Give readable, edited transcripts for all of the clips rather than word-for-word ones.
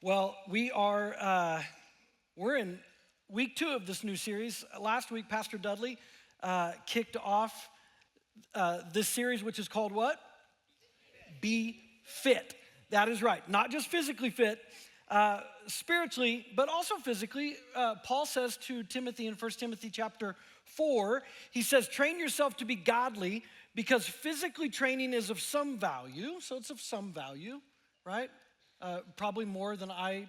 Well, we're in week 2 of this new series. Last week, Pastor Dudley kicked off this series, which is called what? Be Fit. That is right. Not just physically fit, spiritually, but also physically. Paul says to Timothy in 1 Timothy chapter 4, he says, train yourself to be godly because physically training is of some value. So it's of some value, right? Probably more than I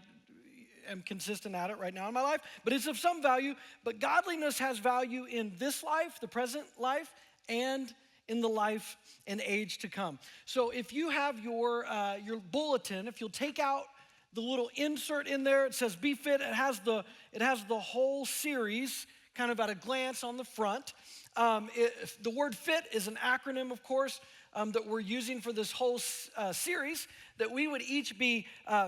am consistent at it right now in my life, but it's of some value. But godliness has value in this life, the present life, and in the life and age to come. So if you have your bulletin, if you'll take out the little insert in there, it says Be Fit. It has the whole series kind of at a glance on the front. The word fit is an acronym, of course, that we're using for this whole series, that we would each be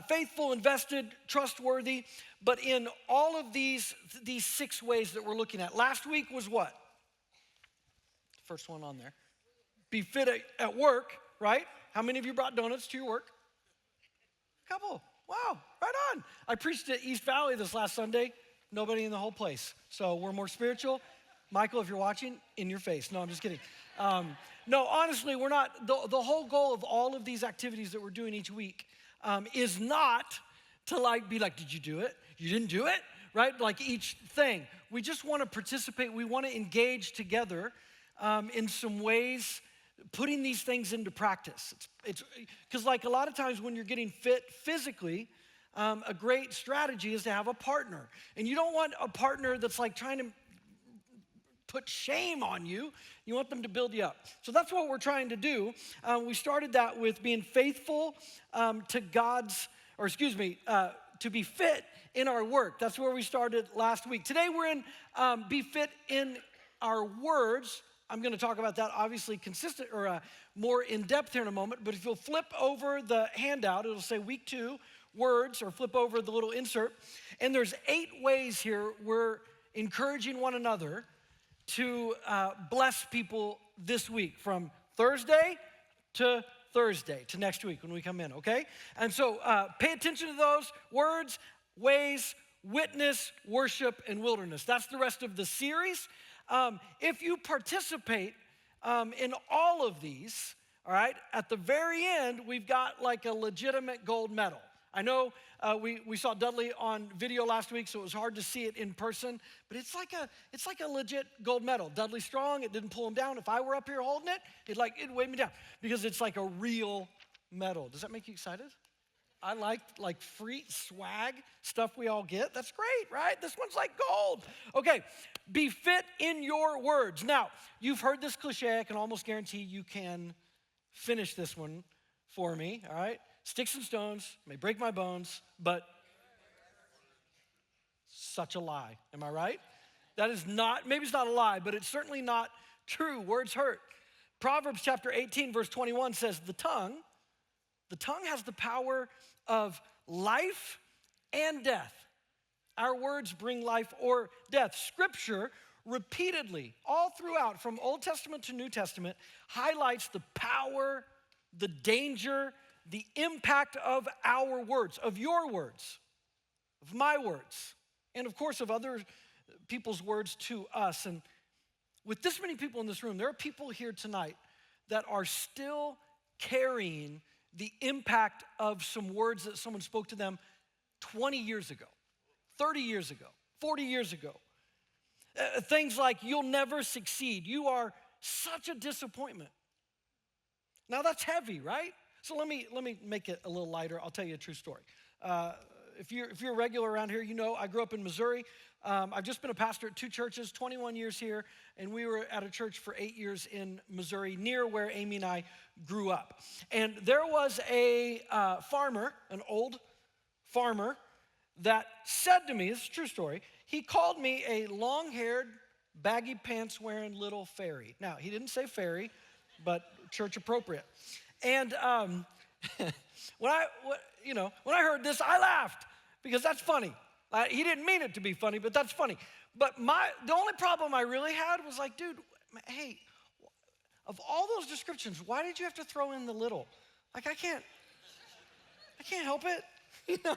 faithful, invested, trustworthy, but in all of these 6 ways that we're looking at. Last week was what? First one on there. Be fit at work, right? How many of you brought donuts to your work? A couple. Wow, right on. I preached at East Valley this last Sunday. Nobody in the whole place. So we're more spiritual. Michael, if you're watching, in your face. No, I'm just kidding. No, honestly, we're not. The whole goal of all of these activities that we're doing each week is not to be like, did you do it? You didn't do it? Right? Like each thing. We just want to participate. We want to engage together in some ways, putting these things into practice. It's because like a lot of times when you're getting fit physically, a great strategy is to have a partner. And you don't want a partner that's like trying to put shame on you. You want them to build you up. So that's what we're trying to do. We started that with being faithful to to be fit in our work. That's where we started last week. Today we're in be fit in our words. I'm going to talk about that obviously consistent or more in depth here in a moment. But if you'll flip over the handout, it'll say week 2 words, or flip over the little insert. And there's 8 ways here we're encouraging one another to bless people this week, from Thursday to next week when we come in, okay? And so pay attention to those words, ways, witness, worship, and wilderness. That's the rest of the series. If you participate in all of these, all right, at the very end, we've got like a legitimate gold medal. I know we saw Dudley on video last week, so it was hard to see it in person, but it's like a legit gold medal. Dudley's strong, it didn't pull him down. If I were up here holding it, it'd weigh me down because it's like a real medal. Does that make you excited? I like free swag stuff we all get. That's great, right? This one's like gold. Okay, be fit in your words. Now, you've heard this cliche. I can almost guarantee you can finish this one for me, all right? Sticks and stones may break my bones, but such a lie. Am I right? That is not, maybe it's not a lie, but it's certainly not true. Words hurt. Proverbs chapter 18, verse 21 says, the tongue has the power of life and death. Our words bring life or death. Scripture repeatedly, all throughout, from Old Testament to New Testament, highlights the power, the danger, the impact of our words, of your words, of my words, and of course of other people's words to us. And with this many people in this room, there are people here tonight that are still carrying the impact of some words that someone spoke to them 20 years ago, 30 years ago, 40 years ago. Things like, you'll never succeed. You are such a disappointment. Now that's heavy, right? So let me make it a little lighter. I'll tell you a true story. If you're a regular around here, you know I grew up in Missouri. I've just been a pastor at 2 churches, 21 years here, and we were at a church for 8 years in Missouri, near where Amy and I grew up. And there was a farmer, an old farmer, that said to me, this is a true story, he called me a long-haired, baggy pants-wearing little fairy. Now, he didn't say fairy, but church appropriate. And when I heard this, I laughed because that's funny. He didn't mean it to be funny, but that's funny. But the only problem I really had was like, dude, hey, of all those descriptions, why did you have to throw in the little? Like, I can't help it, you know?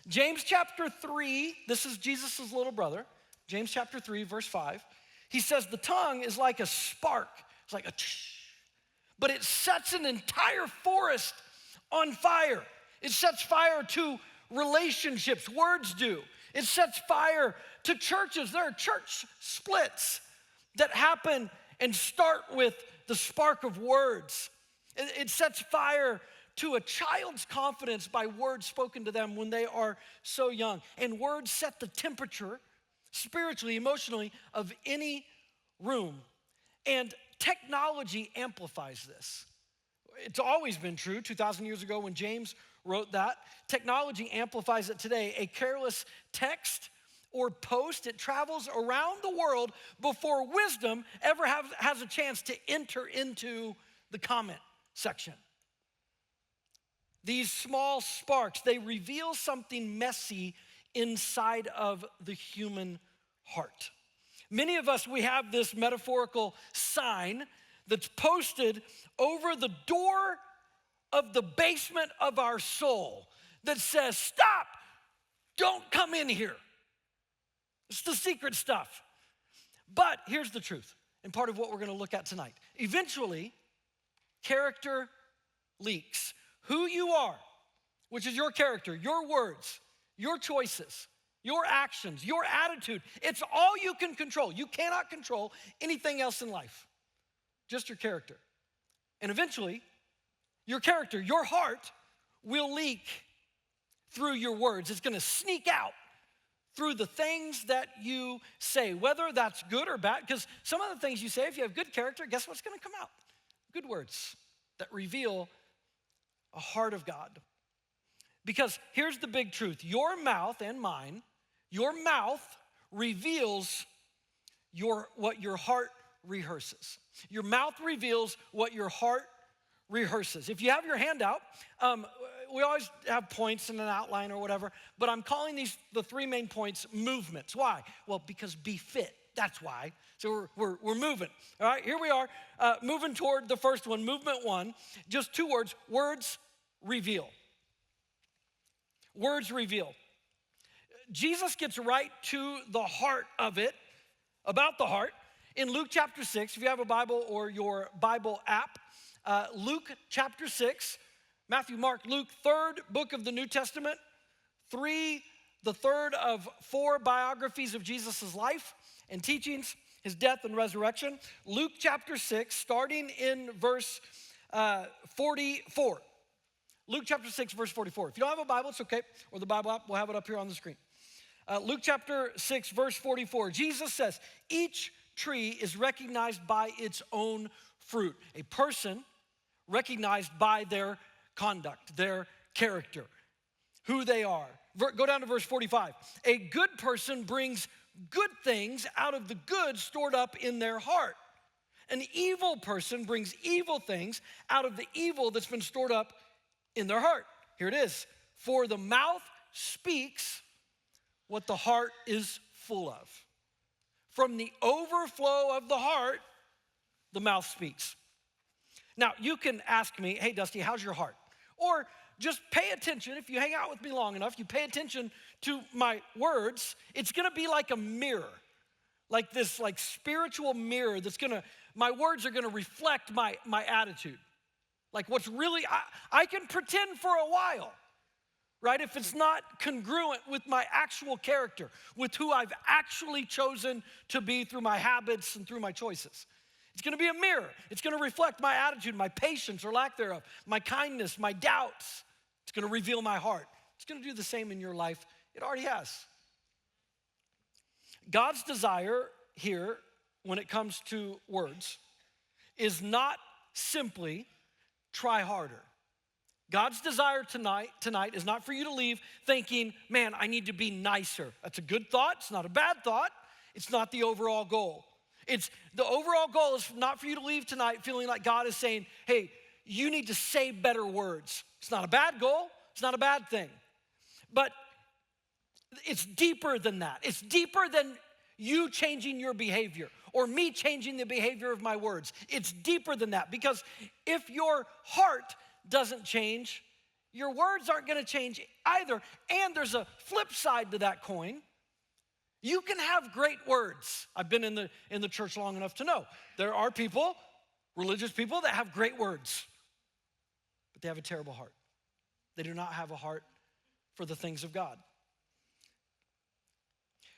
James chapter 3, this is Jesus' little brother. James chapter 3, verse 5. He says, the tongue is like a spark. It's like a tsh, but it sets an entire forest on fire. It sets fire to relationships. Words do. It sets fire to churches. There are church splits that happen and start with the spark of words. It sets fire to a child's confidence by words spoken to them when they are so young. And words set the temperature, spiritually, emotionally, of any room. And technology amplifies this. It's always been true. 2,000 years ago when James wrote that, technology amplifies it today. A careless text or post, it travels around the world before wisdom ever has a chance to enter into the comment section. These small sparks, they reveal something messy inside of the human heart. Many of us, we have this metaphorical sign that's posted over the door of the basement of our soul that says, stop, don't come in here. It's the secret stuff. But here's the truth, and part of what we're gonna look at tonight. Eventually, character leaks. Who you are, which is your character, your words, your choices, your actions, your attitude, it's all you can control. You cannot control anything else in life, just your character. And eventually, your character, your heart will leak through your words. It's gonna sneak out through the things that you say, whether that's good or bad, because some of the things you say, if you have good character, guess what's gonna come out? Good words that reveal a heart of God. Because here's the big truth. Your mouth and mine, your mouth reveals what your heart rehearses. Your mouth reveals what your heart rehearses. If you have your hand out, we always have points in an outline or whatever, but I'm calling these the three main points movements. Why? Well, because be fit, that's why. So we're moving. All right, here we are, moving toward the first one, movement one. Just two words, words reveal. Words reveal. Jesus gets right to the heart of it, about the heart, in Luke chapter 6. If you have a Bible or your Bible app, Luke chapter 6, Matthew, Mark, Luke, third book of the New Testament, the third of 4 biographies of Jesus' life and teachings, his death and resurrection. Luke chapter 6, starting in verse 44. Luke chapter 6, verse 44. If you don't have a Bible, it's okay, or the Bible app, we'll have it up here on the screen. Luke chapter 6, verse 44. Jesus says, each tree is recognized by its own fruit. A person recognized by their conduct, their character, who they are. Go down to verse 45. A good person brings good things out of the good stored up in their heart. An evil person brings evil things out of the evil that's been stored up in their heart. Here it is. For the mouth speaks what the heart is full of. From the overflow of the heart, the mouth speaks. Now, you can ask me, hey, Dusty, how's your heart? Or just pay attention. If you hang out with me long enough, you pay attention to my words, it's gonna be like a mirror, like this spiritual mirror that's my words are gonna reflect my attitude. Like what's really, I can pretend for a while, right? If it's not congruent with my actual character, with who I've actually chosen to be through my habits and through my choices. It's gonna be a mirror. It's gonna reflect my attitude, my patience or lack thereof, my kindness, my doubts. It's gonna reveal my heart. It's gonna do the same in your life. It already has. God's desire here, when it comes to words, is not simply try harder. God's desire tonight is not for you to leave thinking, man, I need to be nicer. That's a good thought. It's not a bad thought. It's not the overall goal. The overall goal is not for you to leave tonight feeling like God is saying, hey, you need to say better words. It's not a bad goal. It's not a bad thing. But it's deeper than that. It's deeper than you changing your behavior or me changing the behavior of my words. It's deeper than that, because if your heart doesn't change, your words aren't going to change either. And there's a flip side to that coin. You can have great words. I've been in the church long enough to know there are people, religious people, that have great words, but they have a terrible heart. They do not have a heart for the things of God.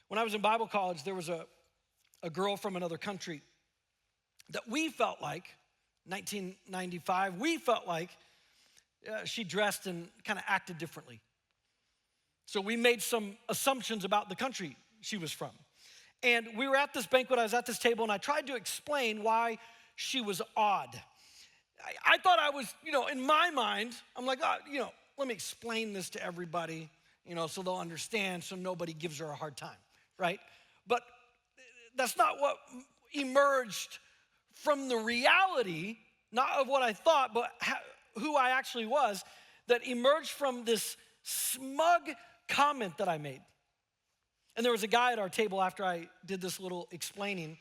When I was in Bible college, there was a girl from another country that we felt like, 1995, we felt like she dressed and kind of acted differently. So we made some assumptions about the country she was from. And we were at this banquet, I was at this table, and I tried to explain why she was odd. I thought I was, in my mind, I'm like, let me explain this to everybody, so they'll understand, so nobody gives her a hard time, right? But that's not what emerged from the reality, not of what I thought, but who I actually was, that emerged from this smug comment that I made. And there was a guy at our table after I did this little explaining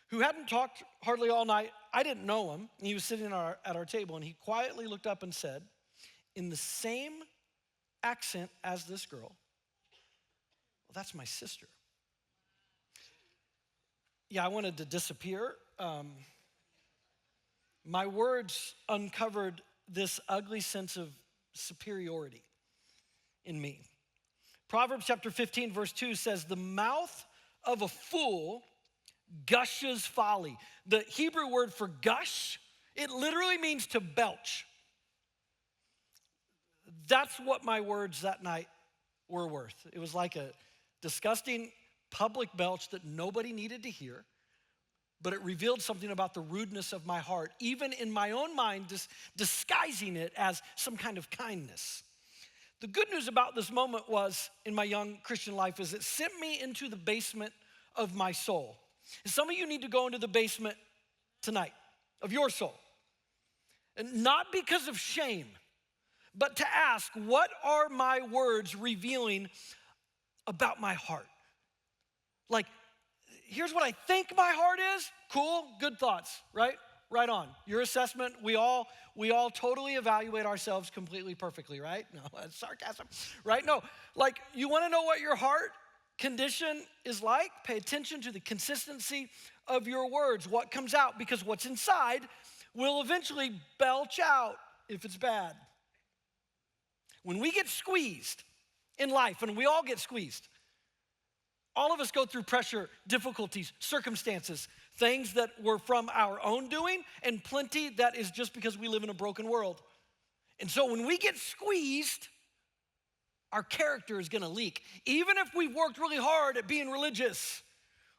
who hadn't talked hardly all night. I didn't know him. And he was sitting at our table, and he quietly looked up and said, in the same accent as this girl, well, that's my sister. Yeah, I wanted to disappear. My words uncovered this ugly sense of superiority in me. Proverbs chapter 15, verse 2 says, the mouth of a fool gushes folly. The Hebrew word for gush, it literally means to belch. That's what my words that night were worth. It was like a disgusting public belch that nobody needed to hear, but it revealed something about the rudeness of my heart, even in my own mind, disguising it as some kind of kindness. The good news about this moment was, in my young Christian life, is it sent me into the basement of my soul. And some of you need to go into the basement tonight of your soul. And not because of shame, but to ask, what are my words revealing about my heart? Like, here's what I think my heart is. Cool, good thoughts, right? Right on. Your assessment, we all totally evaluate ourselves completely perfectly, right? No, that's sarcasm, right? No, like, you want to know what your heart condition is like? Pay attention to the consistency of your words, what comes out, because what's inside will eventually belch out if it's bad. When we get squeezed in life, and we all get squeezed, all of us go through pressure, difficulties, circumstances, things that were from our own doing, and plenty that is just because we live in a broken world. And so when we get squeezed, our character is gonna leak. Even if we've worked really hard at being religious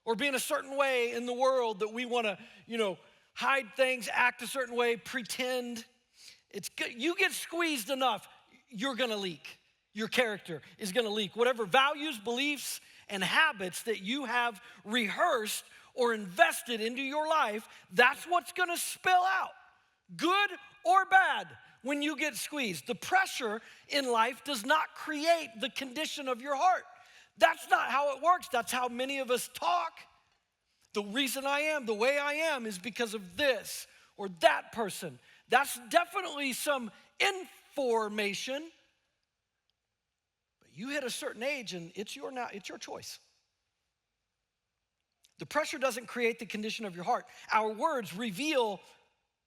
or being a certain way in the world that we wanna, hide things, act a certain way, pretend. It's good. You get squeezed enough, you're gonna leak. Your character is gonna leak. Whatever values, beliefs, and habits that you have rehearsed or invested into your life, that's what's gonna spill out, good or bad, when you get squeezed. The pressure in life does not create the condition of your heart. That's not how it works. That's how many of us talk. The reason I am the way I am is because of this or that person. That's definitely some information. But you hit a certain age and it's your choice. The pressure doesn't create the condition of your heart. Our words reveal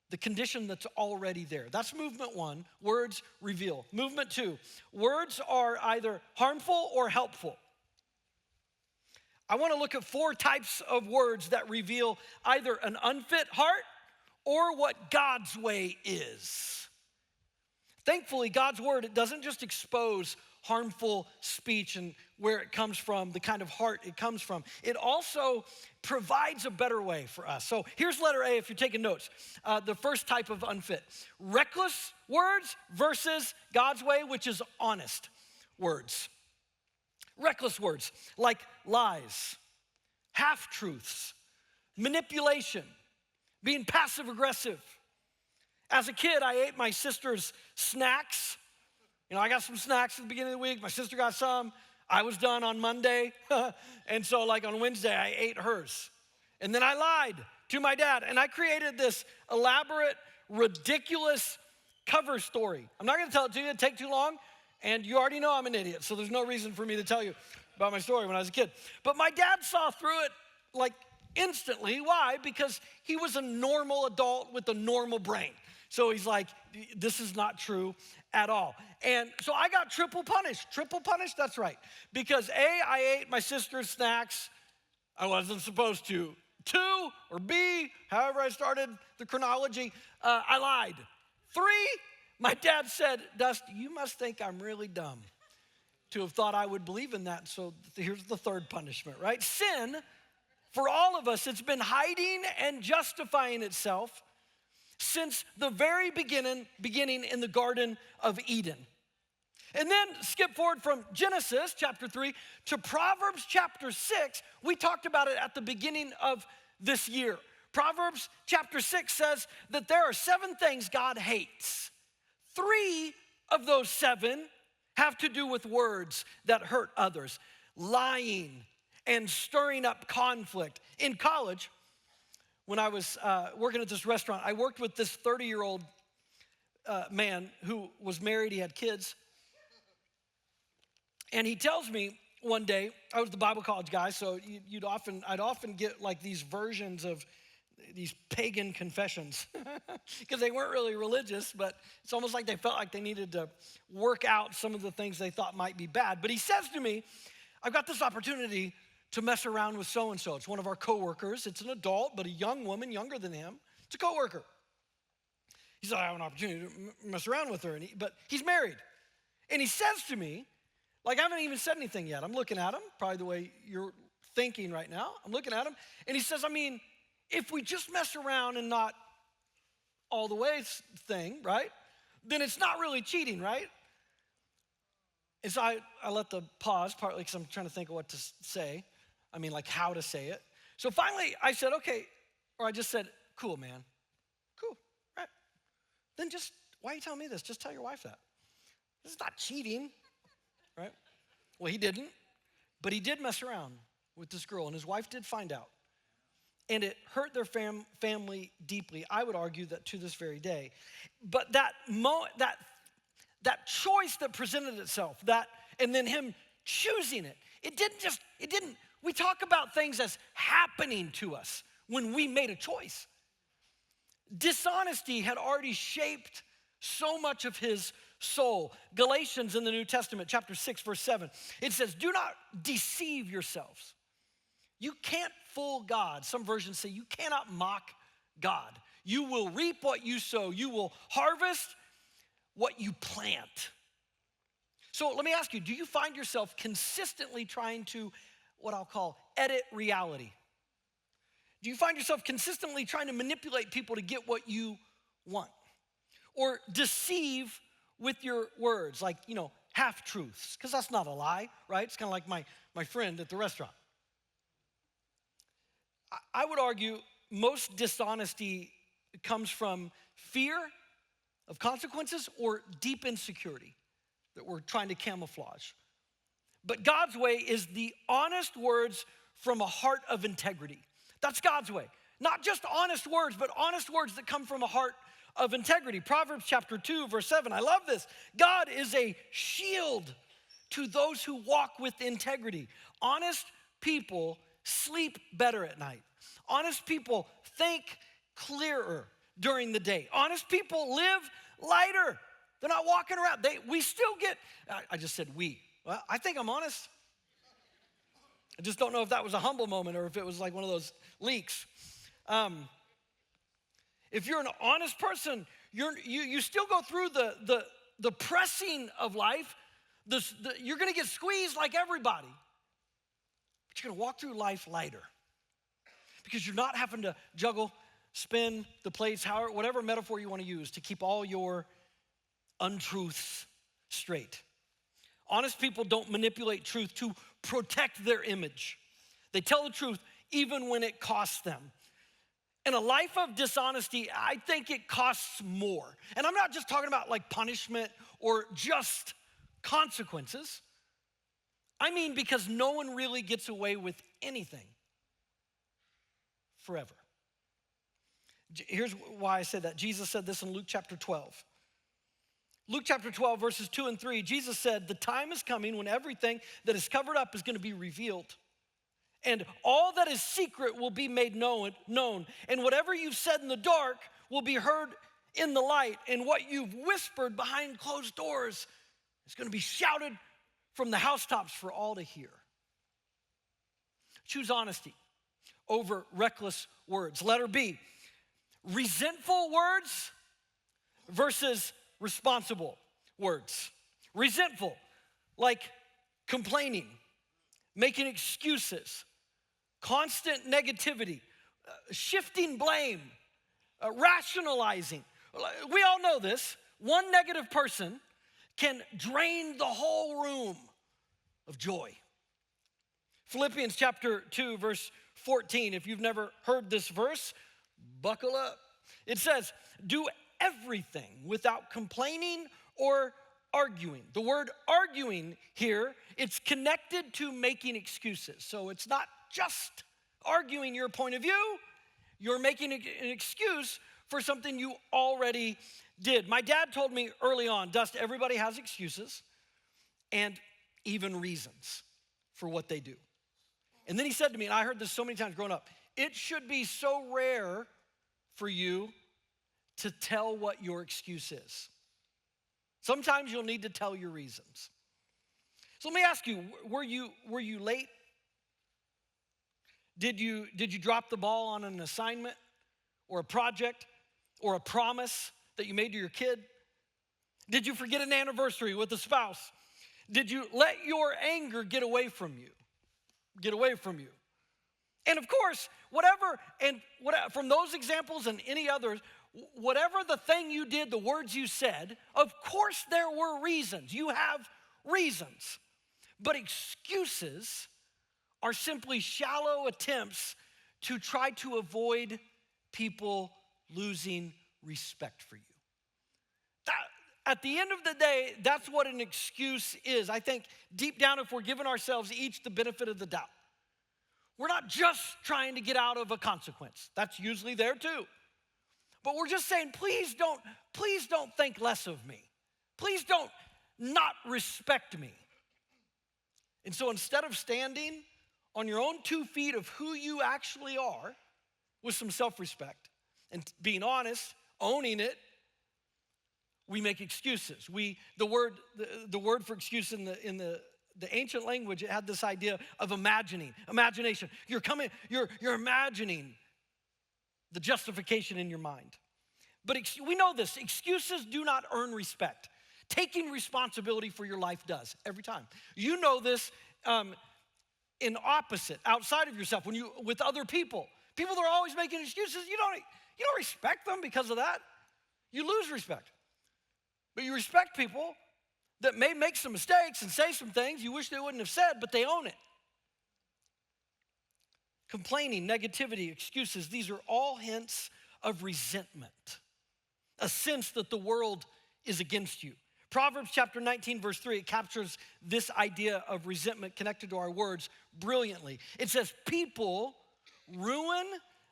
the condition that's already there. That's movement one, words reveal. Movement two, words are either harmful or helpful. I want to look at 4 types of words that reveal either an unfit heart or what God's way is. Thankfully, God's word, it doesn't just expose harmful speech and where it comes from, the kind of heart it comes from. It also provides a better way for us. So here's letter A if you're taking notes. The first type of unfit. Reckless words versus God's way, which is honest words. Reckless words like lies, half-truths, manipulation, being passive-aggressive. As a kid, I ate my sister's snacks. I got some snacks at the beginning of the week. My sister got some. I was done on Monday. And so on Wednesday, I ate hers. And then I lied to my dad. And I created this elaborate, ridiculous cover story. I'm not gonna tell it to you, it'd take too long, and you already know I'm an idiot, so there's no reason for me to tell you about my story when I was a kid. But my dad saw through it like instantly. Why? Because he was a normal adult with a normal brain. So he's like, this is not true at all. And so I got triple punished. Triple punished, that's right. Because A, I ate my sister's snacks. I wasn't supposed to. 2, or B, however I started the chronology, I lied. 3, my dad said, Dusty, you must think I'm really dumb to have thought I would believe in that. So here's the third punishment, right? Sin, for all of us, it's been hiding and justifying itself since the very beginning in the Garden of Eden. And then skip forward from Genesis chapter 3 to Proverbs chapter 6. We talked about it at the beginning of this year. Proverbs chapter 6 says that there are 7 things God hates. 3 of those 7 have to do with words that hurt others, lying and stirring up conflict. In college, when I was working at this restaurant, I worked with this 30-year-old man who was married, he had kids. And he tells me one day, I was the Bible college guy, so I'd often get like these versions of these pagan confessions because they weren't really religious, but it's almost like they felt like they needed to work out some of the things they thought might be bad. But he says to me, I've got this opportunity to mess around with so-and-so. It's one of our coworkers. It's an adult, but a young woman, younger than him. It's a coworker. He said, I have an opportunity to mess around with her, but he's married. And he says to me, like I haven't even said anything yet. I'm looking at him, probably the way you're thinking right now. I'm looking at him, and he says, I mean, if we just mess around and not all the way thing, right, then it's not really cheating, right? And so I let the pause, partly because I'm trying to think of what to say. I mean, like how to say it. So finally, I said, okay, or I just said, cool, man. Cool, right? Then just, why are you telling me this? Just tell your wife that. This is not cheating, right? Well, he didn't, but he did mess around with this girl, and his wife did find out. And it hurt their family deeply. I would argue that to this very day. But that choice that presented itself, and then him choosing it, we talk about things as happening to us when we made a choice. Dishonesty had already shaped so much of his soul. Galatians in the New Testament, chapter 6, verse 7, it says, do not deceive yourselves. You can't fool God. Some versions say you cannot mock God. You will reap what you sow. You will harvest what you plant. So let me ask you, do you find yourself consistently trying to, what I'll call, edit reality? Do you find yourself consistently trying to manipulate people to get what you want? Or deceive with your words, like, half-truths, because that's not a lie, right? It's kind of like my friend at the restaurant. I would argue most dishonesty comes from fear of consequences or deep insecurity that we're trying to camouflage. But God's way is the honest words from a heart of integrity. That's God's way. Not just honest words, but honest words that come from a heart of integrity. Proverbs chapter 2, verse 7, I love this. God is a shield to those who walk with integrity. Honest people sleep better at night. Honest people think clearer during the day. Honest people live lighter. They're not walking around. We still get, I just said we. Well, I think I'm honest. I just don't know if that was a humble moment or if it was like one of those leaks. If you're an honest person, you still go through the pressing of life. You're gonna get squeezed like everybody. But you're gonna walk through life lighter. Because you're not having to juggle, spin the plates, whatever metaphor you want to use to keep all your untruths straight. Honest people don't manipulate truth to protect their image. They tell the truth even when it costs them. In a life of dishonesty, I think it costs more. And I'm not just talking about like punishment or just consequences. I mean because no one really gets away with anything forever. Here's why I said that. Jesus said this in Luke chapter 12. Luke chapter 12, verses 2 and 3, Jesus said, the time is coming when everything that is covered up is going to be revealed. And all that is secret will be made known. And whatever you've said in the dark will be heard in the light. And what you've whispered behind closed doors is going to be shouted from the housetops for all to hear. Choose honesty over reckless words. Letter B, resentful words versus responsible words. Resentful, like complaining, making excuses, constant negativity, shifting blame, rationalizing. We all know this. One negative person can drain the whole room of joy. Philippians chapter 2, verse 14. If you've never heard this verse, buckle up. It says, do everything without complaining or arguing. The word arguing here, it's connected to making excuses. So it's not just arguing your point of view, you're making an excuse for something you already did. My dad told me early on, Dust, everybody has excuses and even reasons for what they do. And then he said to me, and I heard this so many times growing up, it should be so rare for you to tell what your excuse is. Sometimes you'll need to tell your reasons. So let me ask you, were you late? Did you drop the ball on an assignment or a project or a promise that you made to your kid? Did you forget an anniversary with a spouse? Did you let your anger get away from you? And of course, whatever, from those examples and any others, whatever the thing you did, the words you said, of course there were reasons. You have reasons. But excuses are simply shallow attempts to try to avoid people losing respect for you. At the end of the day, that's what an excuse is. I think deep down, if we're giving ourselves each the benefit of the doubt, we're not just trying to get out of a consequence. That's usually there too. But we're just saying, please don't think less of me. Please don't not respect me. And so instead of standing on your own 2 feet of who you actually are with some self-respect and being honest, owning it, we make excuses. The word for excuse in the ancient language, it had this idea of imagination. You're imagining the justification in your mind. But we know this, excuses do not earn respect. Taking responsibility for your life does, every time. You know this in opposite, outside of yourself, with other people. People that are always making excuses, you don't respect them because of that. You lose respect. But you respect people that may make some mistakes and say some things you wish they wouldn't have said, but they own it. Complaining, negativity, excuses, these are all hints of resentment, a sense that the world is against you. Proverbs chapter 19, verse 3, it captures this idea of resentment connected to our words brilliantly. It says, people ruin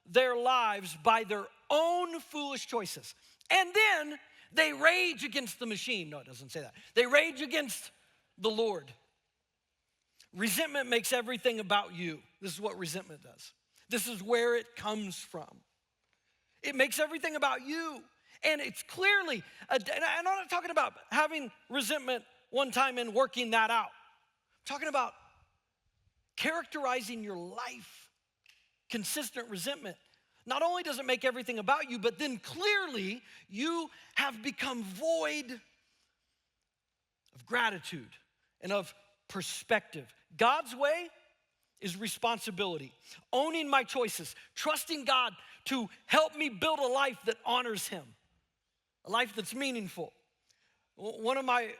their lives by their own foolish choices. And then they rage against the machine. No, it doesn't say that. They rage against the Lord. Resentment makes everything about you. This is what resentment does. This is where it comes from. It makes everything about you. And it's clearly, and I'm not talking about having resentment one time and working that out. I'm talking about characterizing your life. Consistent resentment. Not only does it make everything about you, but then clearly you have become void of gratitude and of perspective. God's way is responsibility, owning my choices, trusting God to help me build a life that honors Him, a life that's meaningful. One of my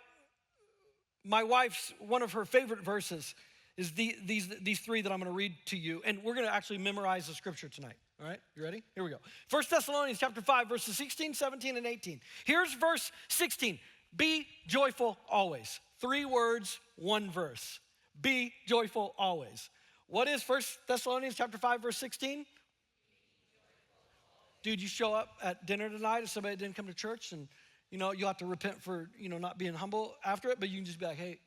wife's, one of her favorite verses is these 3 that I'm going to read to you, and we're going to actually memorize the scripture tonight. All right, you ready? Here we go. 1 Thessalonians chapter 5, verses 16, 17, and 18. Here's verse 16. Be joyful always. 3 words, 1 verse. Be joyful always. What is 1 Thessalonians chapter 5, verse 16? Dude, you show up at dinner tonight if somebody didn't come to church and you'll have to repent for, not being humble after it, but you can just be like, hey,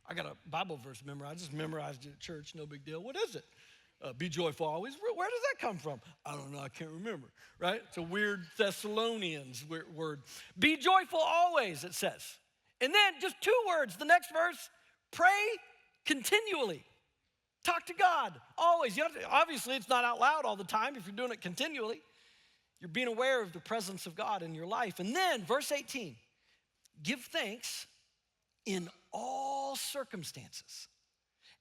I got a Bible verse memorized. I just memorized it at church, no big deal. What is it? Be joyful always. Where does that come from? I don't know, I can't remember, right? It's a weird Thessalonians word. Be joyful always, it says. And then just 2 words, the next verse, pray continually. Talk to God always. Obviously, it's not out loud all the time if you're doing it continually. You're being aware of the presence of God in your life. And then verse 18, give thanks in all circumstances.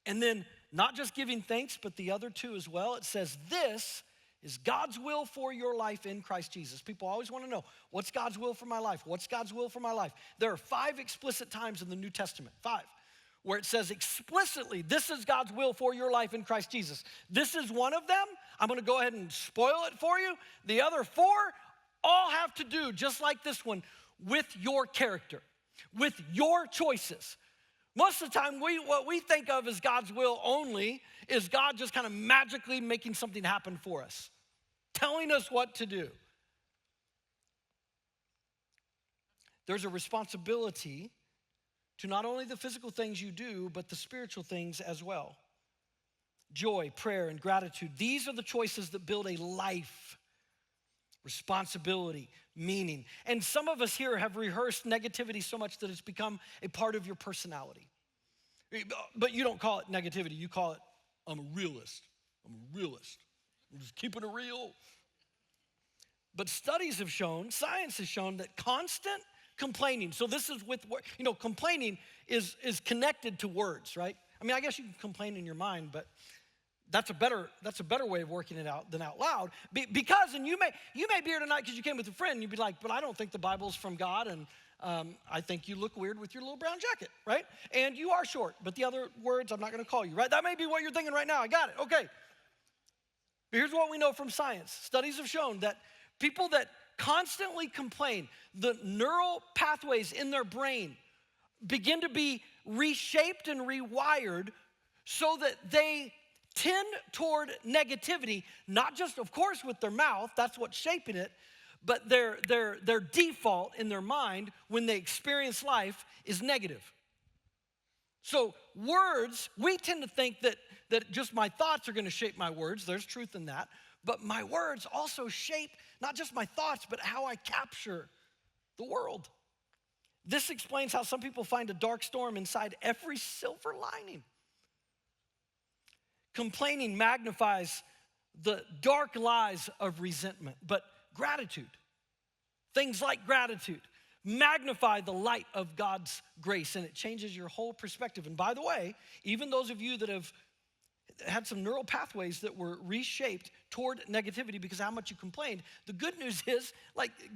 And then not just giving thanks, but the other 2 as well. It says this is God's will for your life in Christ Jesus. People always want to know, what's God's will for my life? What's God's will for my life? There are 5 explicit times in the New Testament, 5, where it says explicitly, this is God's will for your life in Christ Jesus. This is one of them. I'm going to go ahead and spoil it for you. The other 4 all have to do, just like this one, with your character, with your choices. Most of the time, what we think of as God's will only is God just kind of magically making something happen for us, telling us what to do. There's a responsibility to not only the physical things you do, but the spiritual things as well. Joy, prayer, and gratitude. These are the choices that build a life. Responsibility, meaning. And some of us here have rehearsed negativity so much that it's become a part of your personality. But you don't call it negativity. You call it, I'm a realist. I'm just keeping it real. But studies have shown, science has shown that constant complaining, so this is with, complaining is connected to words, right? I mean, I guess you can complain in your mind, but that's a better way of working it out than out loud. Because, and you may be here tonight because you came with a friend, and you'd be like, but I don't think the Bible's from God, and I think you look weird with your little brown jacket, right? And you are short, but the other words I'm not going to call you, right? That may be what you're thinking right now. I got it, okay. But here's what we know from science. Studies have shown that people that constantly complain, the neural pathways in their brain begin to be reshaped and rewired so that they tend toward negativity, not just, of course, with their mouth, that's what's shaping it, but their default in their mind when they experience life is negative. So words, we tend to think that just my thoughts are going to shape my words. There's truth in that. But my words also shape not just my thoughts, but how I capture the world. This explains how some people find a dark storm inside every silver lining. Complaining magnifies the dark lies of resentment, but gratitude, things like gratitude, magnify the light of God's grace, and it changes your whole perspective. And by the way, even those of you that have had some neural pathways that were reshaped toward negativity because of how much you complained, the good news is,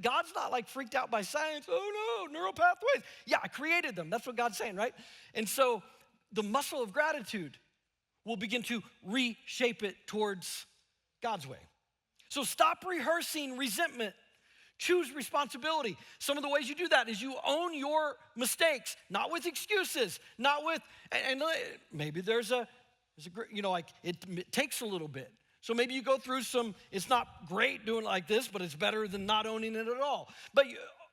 God's not freaked out by science. Oh no, neural pathways. Yeah, I created them. That's what God's saying, right? And so the muscle of gratitude will begin to reshape it towards God's way. So stop rehearsing resentment. Choose responsibility. Some of the ways you do that is you own your mistakes, not with excuses, not with, and maybe it takes a little bit. So maybe you go through it's not great doing it like this, but it's better than not owning it at all. But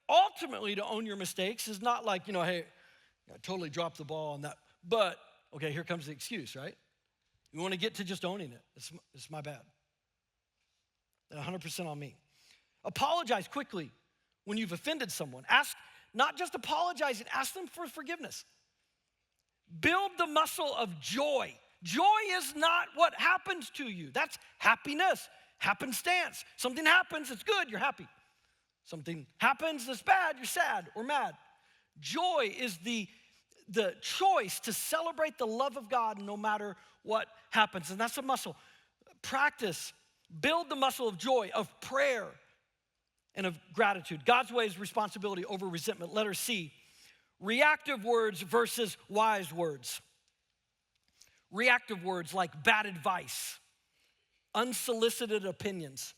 ultimately to own your mistakes is not hey, I totally dropped the ball on that. But, okay, here comes the excuse, right? You want to get to just owning it. It's my bad. 100% on me. Apologize quickly when you've offended someone. Not just apologize, and ask them for forgiveness. Build the muscle of joy. Joy is not what happens to you. That's happiness, happenstance. Something happens, it's good, you're happy. Something happens that's bad, you're sad or mad. Joy is the choice to celebrate the love of God no matter what happens. And that's a muscle. Practice, build the muscle of joy, of prayer, and of gratitude. God's way is responsibility over resentment. Letter C, reactive words versus wise words. Reactive words like bad advice, unsolicited opinions,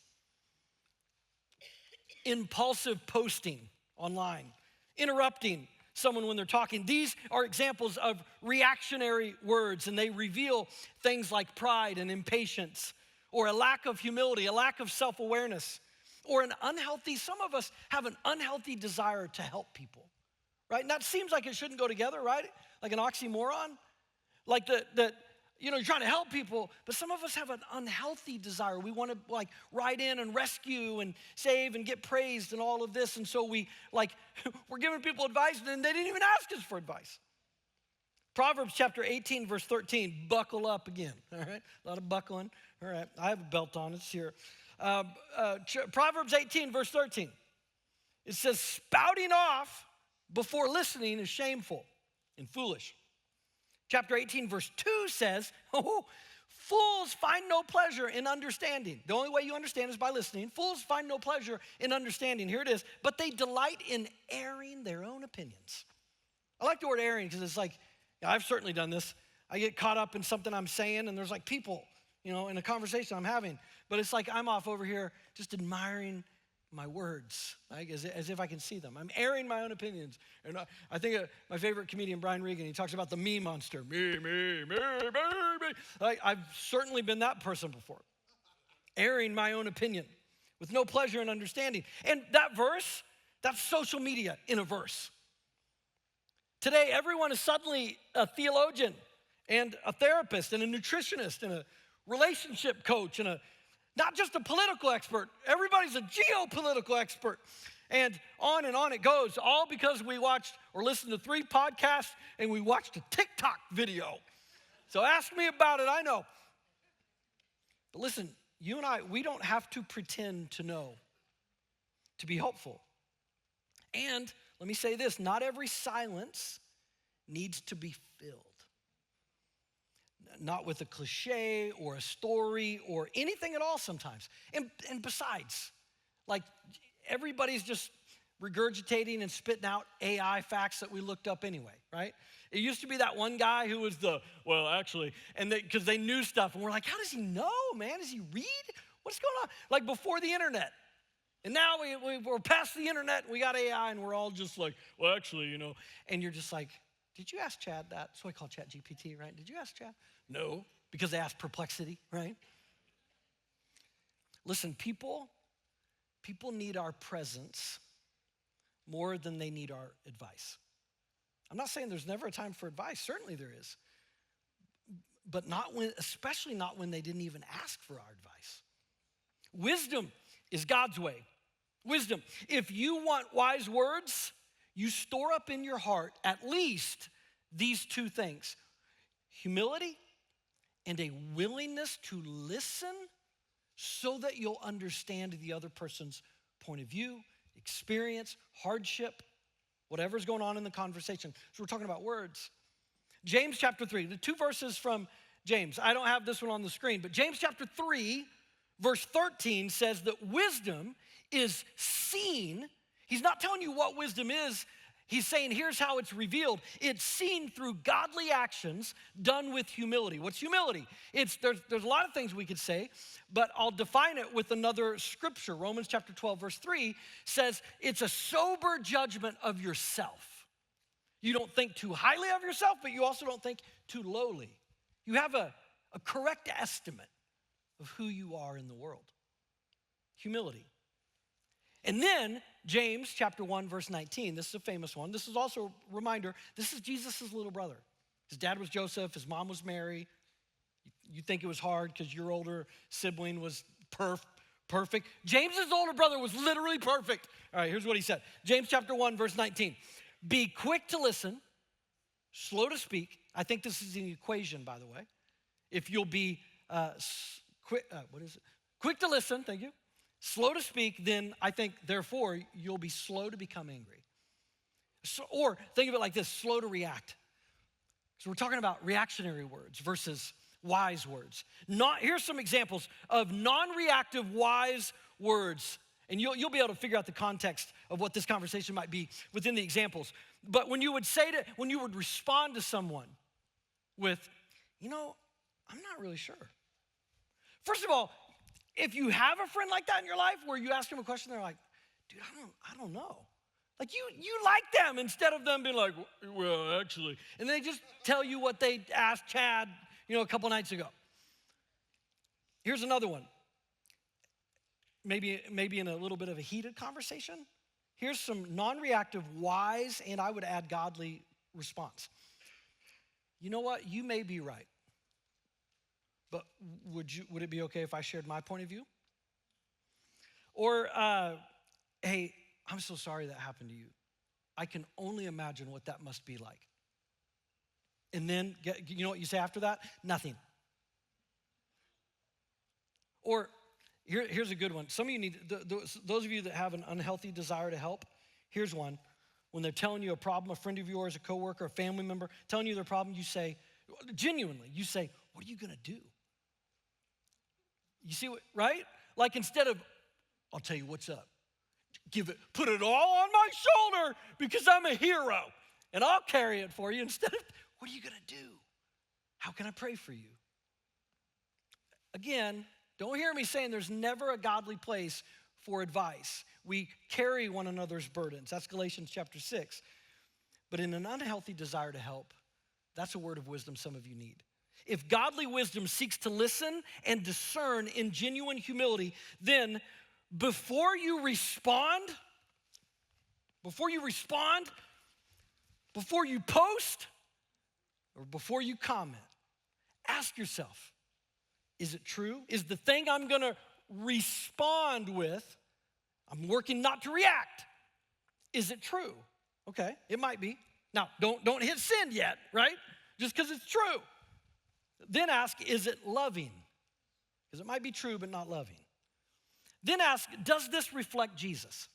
impulsive posting online, interrupting someone when they're talking. These are examples of reactionary words, and they reveal things like pride and impatience, or a lack of humility, a lack of self-awareness, or some of us have an unhealthy desire to help people, right? And that seems like it shouldn't go together, right? Like an oxymoron. Like that, you're trying to help people, but some of us have an unhealthy desire. We want to like ride in and rescue and save and get praised and all of this. And so we're giving people advice and they didn't even ask us for advice. Proverbs chapter 18, verse 13, buckle up again, all right? A lot of buckling, all right? I have a belt on, it's here. Proverbs 18, verse 13, it says, spouting off before listening is shameful and foolish. Chapter 18, verse 2 says, fools find no pleasure in understanding. The only way you understand is by listening. Fools find no pleasure in understanding. Here it is. But they delight in airing their own opinions. I like the word airing because it's like, I've certainly done this. I get caught up in something I'm saying, and there's like people, in a conversation I'm having. But it's like I'm off over here just admiring my words, like as if I can see them. I'm airing my own opinions. And I think my favorite comedian, Brian Regan, he talks about the me monster. Me. I've certainly been that person before. Airing my own opinion with no pleasure in understanding. And that verse, that's social media in a verse. Today, everyone is suddenly a theologian and a therapist and a nutritionist and a relationship coach and not just a political expert. Everybody's a geopolitical expert. And on it goes, all because we watched or listened to 3 podcasts and we watched a TikTok video. So ask me about it, I know. But listen, you and I, we don't have to pretend to know to be helpful. And let me say this, not every silence needs to be filled. Not with a cliche or a story or anything at all sometimes. And besides, like everybody's just regurgitating and spitting out AI facts that we looked up anyway, right? It used to be that one guy who was and because they knew stuff and we're like, how does he know, man? Does he read? What's going on? Like before the internet. And now we're past the internet, and we got AI, and we're all just like, and you're just like, did you ask Chad that? So I call Chat GPT, right? Did you ask Chad? No, because they asked Perplexity, right? Listen, people need our presence more than they need our advice. I'm not saying there's never a time for advice. Certainly there is. But especially not when they didn't even ask for our advice. Wisdom is God's way. Wisdom. If you want wise words, you store up in your heart at least these 2 things. Humility and a willingness to listen so that you'll understand the other person's point of view, experience, hardship, whatever's going on in the conversation. So we're talking about words. James chapter 3, the 2 verses from James. I don't have this one on the screen, but James chapter 3, verse 13 says that wisdom is seen. He's not telling you what wisdom is. He's saying here's how it's revealed. It's seen through godly actions done with humility. What's humility? There's a lot of things we could say, but I'll define it with another scripture. Romans chapter 12, verse 3 says it's a sober judgment of yourself. You don't think too highly of yourself, but you also don't think too lowly. You have a correct estimate of who you are in the world. Humility. And then James chapter 1, verse 19, this is a famous one. This is also a reminder, this is Jesus' little brother. His dad was Joseph, his mom was Mary. You think it was hard because your older sibling was perfect. James's older brother was literally perfect. All right, here's what he said. James chapter 1, verse 19. Be quick to listen, slow to speak. I think this is an equation, by the way. If you'll be quick to listen, thank you. Slow to speak, then I think, therefore, you'll be slow to become angry. Or think of it like this, slow to react. So we're talking about reactionary words versus wise words. Here's some examples of non-reactive wise words. And you'll be able to figure out the context of what this conversation might be within the examples. But when you would respond to someone with, I'm not really sure. First of all, if you have a friend like that in your life where you ask them a question, they're like, dude, I don't know. Like you like them instead of them being like, well, actually. And they just tell you what they asked Chad, a couple nights ago. Here's another one. maybe in a little bit of a heated conversation, here's some non-reactive, wise, and I would add godly response. You know what? You may be right. But would it be okay if I shared my point of view? Or, hey, I'm so sorry that happened to you. I can only imagine what that must be like. And then, you know what you say after that? Nothing. Or, here's a good one. Some of you need, those of you that have an unhealthy desire to help, here's one. When they're telling you a problem, a friend of yours, a coworker, a family member, telling you their problem, you say, genuinely, you say, what are you gonna do? You see what, right? Like instead of, I'll tell you what's up. Put it all on my shoulder because I'm a hero and I'll carry it for you. Instead of, what are you gonna do? How can I pray for you? Again, don't hear me saying there's never a godly place for advice. We carry one another's burdens. That's Galatians chapter 6. But in an unhealthy desire to help, that's a word of wisdom some of you need. If godly wisdom seeks to listen and discern in genuine humility, then before you respond, before you post, or before you comment, ask yourself, is it true? Is the thing I'm gonna respond with, I'm working not to react, is it true? Okay, it might be. Now, don't hit send yet, right? Just because it's true. Then ask, is it loving? Because it might be true, but not loving. Then ask, does this reflect Jesus?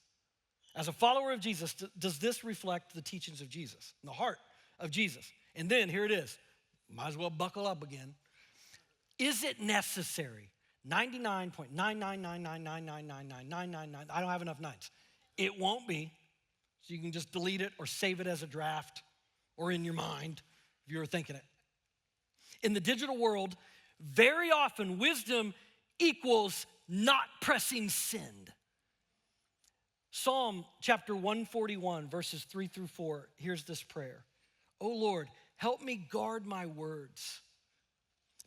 As a follower of Jesus, does this reflect the teachings of Jesus, the heart of Jesus? And then, here it is. Might as well buckle up again. Is it necessary? 99.999999999. I don't have enough nines. It won't be. So you can just delete it or save it as a draft or in your mind if you were thinking it. In the digital world, very often wisdom equals not pressing send. Psalm chapter 141, verses 3-4, here's this prayer. Oh Lord, help me guard my words.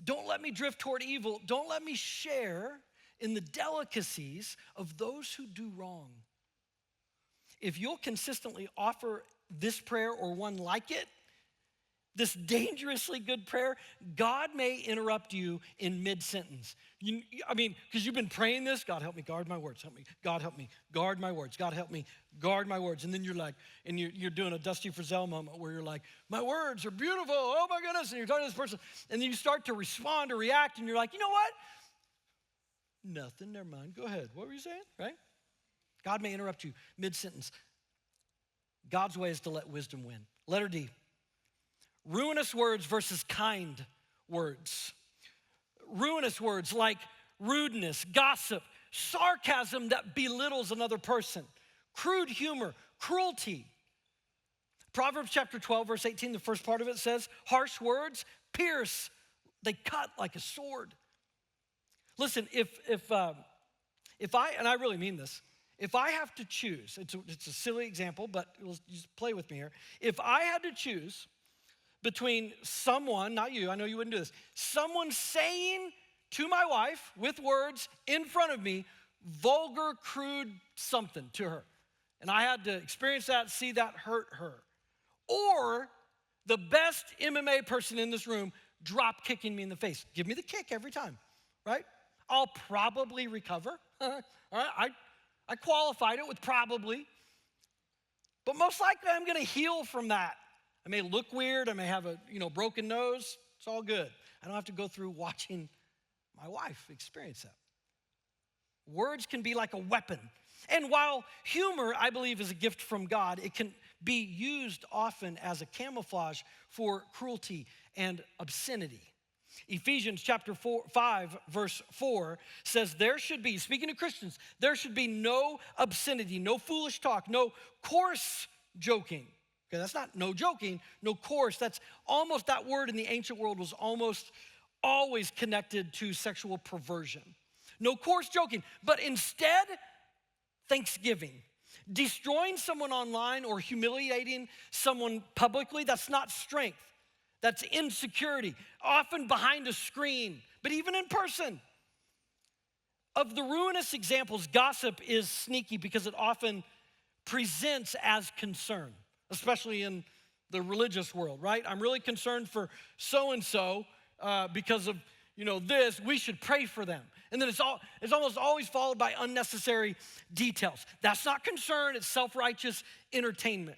Don't let me drift toward evil. Don't let me share in the delicacies of those who do wrong. If you'll consistently offer this prayer or one like it, this dangerously good prayer, God may interrupt you in mid-sentence. Because you've been praying this, God help me guard my words, help me, God help me guard my words, God help me guard my words. And then you're like, and you're doing a Dusty Frizzell moment where you're like, my words are beautiful, oh my goodness, and you're talking to this person, and then you start to respond or react, and you're like, you know what? Nothing, never mind, go ahead. What were you saying, right? God may interrupt you mid-sentence. God's way is to let wisdom win. Letter D. Ruinous words versus kind words. Ruinous words like rudeness, gossip, sarcasm that belittles another person, crude humor, cruelty. Proverbs chapter 12, verse 18, the first part of it says, harsh words pierce, they cut like a sword. Listen, if I, and I really mean this, if I have to choose, it's a silly example, but just play with me here. If I had to choose between someone, not you, I know you wouldn't do this, someone saying to my wife with words in front of me, vulgar, crude something to her, and I had to experience that, see that hurt her, or the best MMA person in this room drop kicking me in the face. Give me the kick every time, right? I'll probably recover. All right, I qualified it with probably, but most likely I'm gonna heal from that. I may look weird, I may have a broken nose, it's all good. I don't have to go through watching my wife experience that. Words can be like a weapon. And while humor, I believe, is a gift from God, it can be used often as a camouflage for cruelty and obscenity. Ephesians chapter 5, verse 4 says there should be, speaking to Christians, there should be no obscenity, no foolish talk, no coarse joking. Okay, that's not no joking, no coarse. That's almost, that word in the ancient world was almost always connected to sexual perversion. No coarse joking, but instead, thanksgiving. Destroying someone online or humiliating someone publicly, that's not strength. That's insecurity, often behind a screen, but even in person. Of the ruinous examples, gossip is sneaky because it often presents as concern, especially in the religious world, right? I'm really concerned for so-and-so because of, this. We should pray for them. And then it's almost always followed by unnecessary details. That's not concern, it's self-righteous entertainment.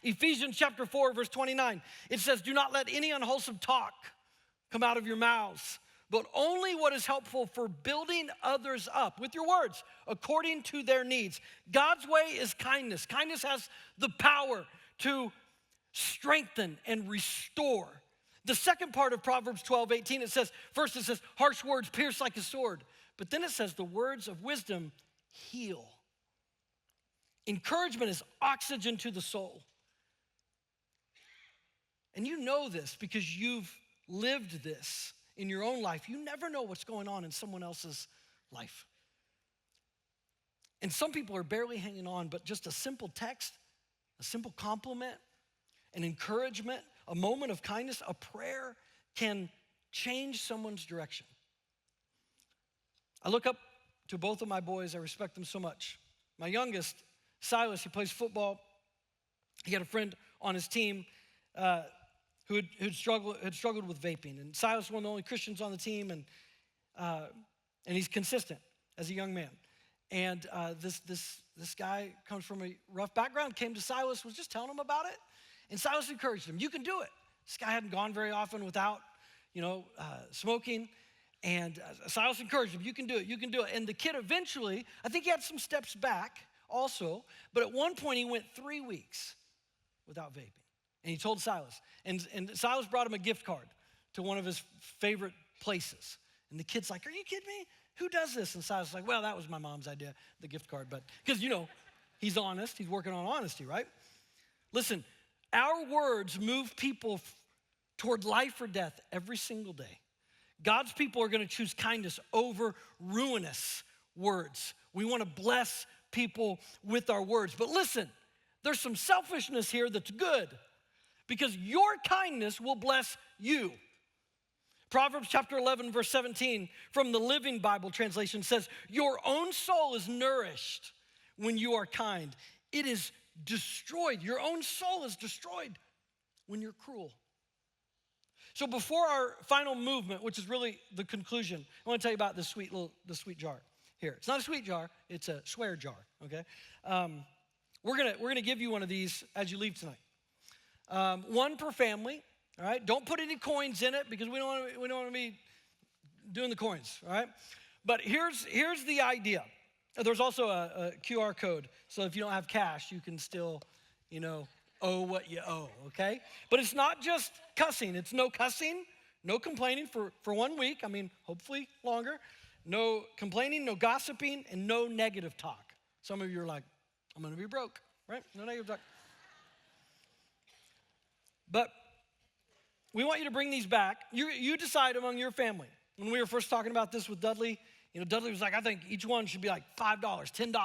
Ephesians chapter 4, verse 29, it says, do not let any unwholesome talk come out of your mouths, but only what is helpful for building others up with your words according to their needs. God's way is kindness. Kindness has the power to strengthen and restore. The second part of Proverbs 12:18, it says, first it says, harsh words pierce like a sword. But then it says, the words of wisdom heal. Encouragement is oxygen to the soul. And you know this because you've lived this in your own life. You never know what's going on in someone else's life. And some people are barely hanging on, but just a simple text, a simple compliment, an encouragement, a moment of kindness, a prayer can change someone's direction. I look up to both of my boys. I respect them so much. My youngest, Silas, he plays football. He had a friend on his team who had struggled with vaping. And Silas was one of the only Christians on the team, and he's consistent as a young man. And this guy comes from a rough background, came to Silas, was just telling him about it. And Silas encouraged him, you can do it. This guy hadn't gone very often without, smoking. And Silas encouraged him, you can do it, you can do it. And the kid eventually, I think he had some steps back also, but at one point he went 3 weeks without vaping. And he told Silas. And Silas brought him a gift card to one of his favorite places. And the kid's like, are you kidding me? Who does this? And Silas was like, well, that was my mom's idea, the gift card. But because, he's honest. He's working on honesty, right? Listen, our words move people toward life or death every single day. God's people are going to choose kindness over ruinous words. We want to bless people with our words. But listen, there's some selfishness here that's good because your kindness will bless you. Proverbs chapter 11, verse 17 from the Living Bible translation says, your own soul is nourished when you are kind. It is destroyed. Your own soul is destroyed when you're cruel. So before our final movement, which is really the conclusion, I want to tell you about the sweet jar here. It's not a sweet jar, it's a swear jar, okay? We're gonna give you one of these as you leave tonight. One per family, all right? Don't put any coins in it because we don't want to be doing the coins, all right? But here's the idea. There's also a QR code, so if you don't have cash, you can still, owe what you owe, okay? But it's not just cussing. It's no cussing, no complaining for 1 week. I mean, hopefully longer. No complaining, no gossiping, and no negative talk. Some of you are like, I'm gonna be broke, right? No negative talk. But we want you to bring these back. You decide among your family. When we were first talking about this with Dudley, Dudley was like, I think each one should be like $5, $10. And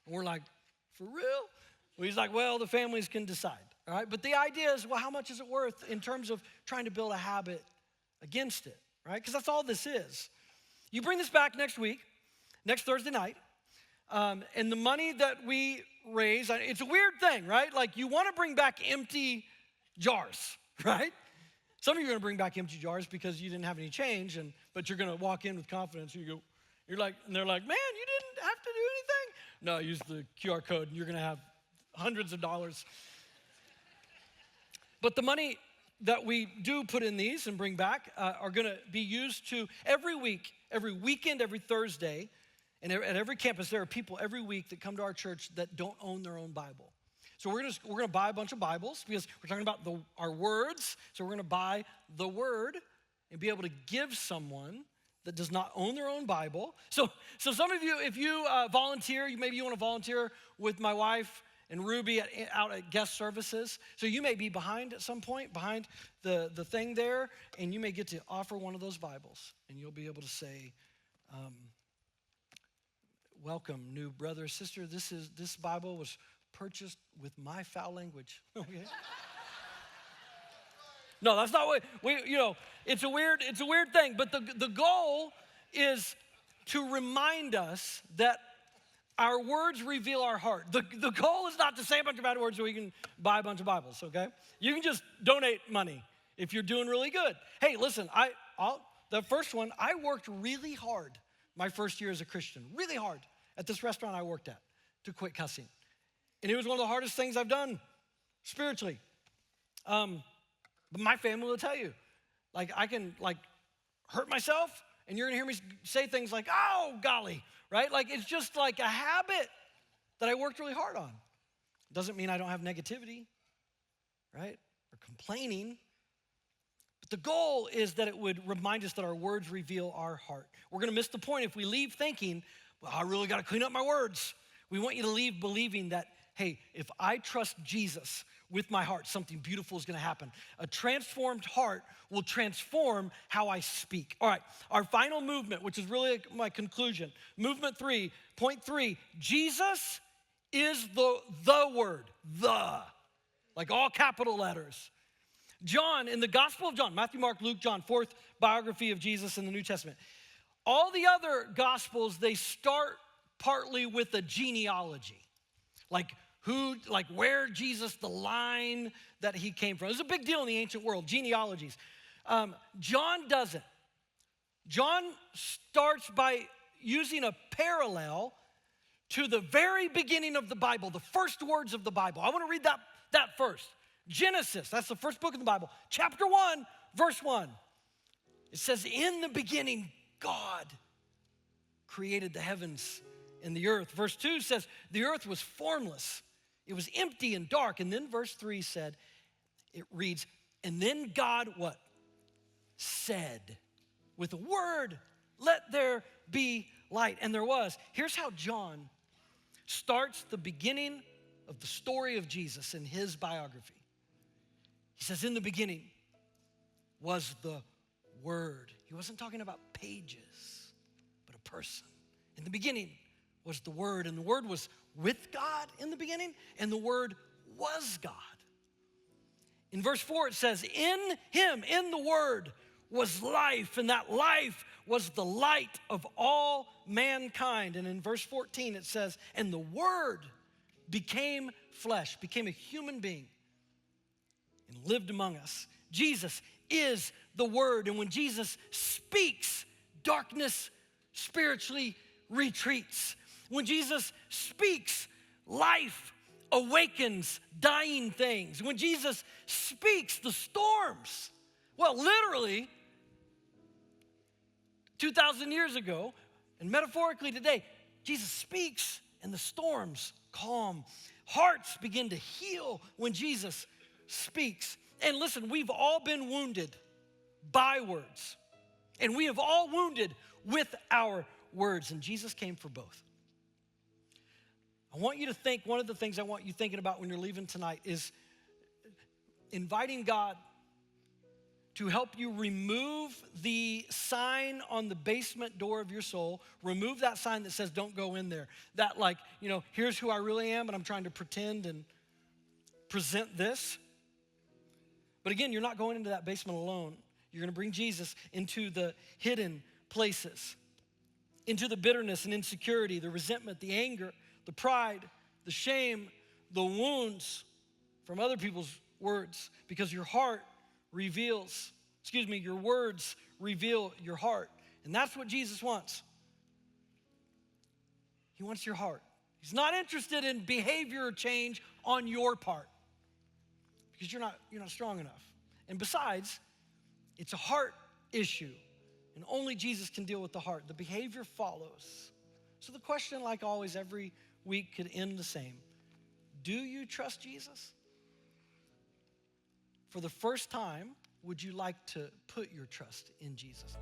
we're like, for real? Well, he's like, well, the families can decide, all right? But the idea is, well, how much is it worth in terms of trying to build a habit against it, right? Because that's all this is. You bring this back next week, next Thursday night, and the money that we raise, it's a weird thing, right? Like you want to bring back empty jars, right? Some of you are going to bring back empty jars because you didn't have any change, but you're going to walk in with confidence. And they're like, man, you didn't have to do anything. No, use the QR code, and you're going to have hundreds of dollars. But the money that we do put in these and bring back are going to be used to every week, every weekend, every Thursday, and at every campus, there are people every week that come to our church that don't own their own Bible. So we're gonna buy a bunch of Bibles because we're talking about our words. So we're gonna buy the word and be able to give someone that does not own their own Bible. So some of you, if you volunteer, maybe you want to volunteer with my wife and Ruby out at guest services. So you may be behind at some point, behind the thing there, and you may get to offer one of those Bibles, and you'll be able to say, welcome, new brother or sister. This Bible was purchased with my foul language. Okay. No, that's not what it's a weird thing. But the goal is to remind us that our words reveal our heart. The goal is not to say a bunch of bad words so we can buy a bunch of Bibles, okay? You can just donate money if you're doing really good. Hey, listen, the first one, I worked really hard my first year as a Christian, really hard at this restaurant I worked at to quit cussing. And it was one of the hardest things I've done spiritually. But my family will tell you, like, I can, like, hurt myself, and you're gonna hear me say things like, oh, golly, right? Like, it's just like a habit that I worked really hard on. Doesn't mean I don't have negativity, right? Or complaining. But the goal is that it would remind us that our words reveal our heart. We're gonna miss the point if we leave thinking, well, I really gotta clean up my words. We want you to leave believing that, hey, if I trust Jesus with my heart, something beautiful is gonna happen. A transformed heart will transform how I speak. All right, our final movement, which is really my conclusion. Movement 3, point 3, Jesus is the word, like all capital letters. John, in the Gospel of John, Matthew, Mark, Luke, John, fourth biography of Jesus in the New Testament. All the other Gospels, they start partly with a genealogy. Like where Jesus, the line that he came from. It was a big deal in the ancient world, genealogies. John doesn't. John starts by using a parallel to the very beginning of the Bible, the first words of the Bible. I want to read that first. Genesis, that's the first book of the Bible. Chapter 1, verse 1. It says, in the beginning, God created the heavens and the earth. Verse 2 says, the earth was formless. It was empty and dark. And then verse 3 said, it reads, and then God what? Said with a word, let there be light. And there was. Here's how John starts the beginning of the story of Jesus in his biography. He says, in the beginning was the Word. He wasn't talking about pages, but a person. In the beginning was the Word, and the Word was with God in the beginning, and the Word was God. In verse 4, it says, in him, in the Word, was life, and that life was the light of all mankind. And in verse 14, it says, and the Word became flesh, became a human being, and lived among us. Jesus is the Word, and when Jesus speaks, darkness spiritually retreats. When Jesus speaks, life awakens dying things. When Jesus speaks, the storms, well, literally 2,000 years ago, and metaphorically today, Jesus speaks and the storms calm. Hearts begin to heal when Jesus speaks. And listen, we've all been wounded by words. And we have all wounded with our words. And Jesus came for both. I want you to think, one of the things I want you thinking about when you're leaving tonight is inviting God to help you remove the sign on the basement door of your soul. Remove that sign that says, don't go in there. That like, here's who I really am, and I'm trying to pretend and present this. But again, you're not going into that basement alone. You're gonna bring Jesus into the hidden places, into the bitterness and insecurity, the resentment, the anger, the pride, the shame, the wounds from other people's words, because your words reveal your heart. And that's what Jesus wants. He wants your heart. He's not interested in behavior change on your part because you're not strong enough. And besides, it's a heart issue, and only Jesus can deal with the heart. The behavior follows. So the question, like always, every week could end the same. Do you trust Jesus? For the first time, would you like to put your trust in Jesus?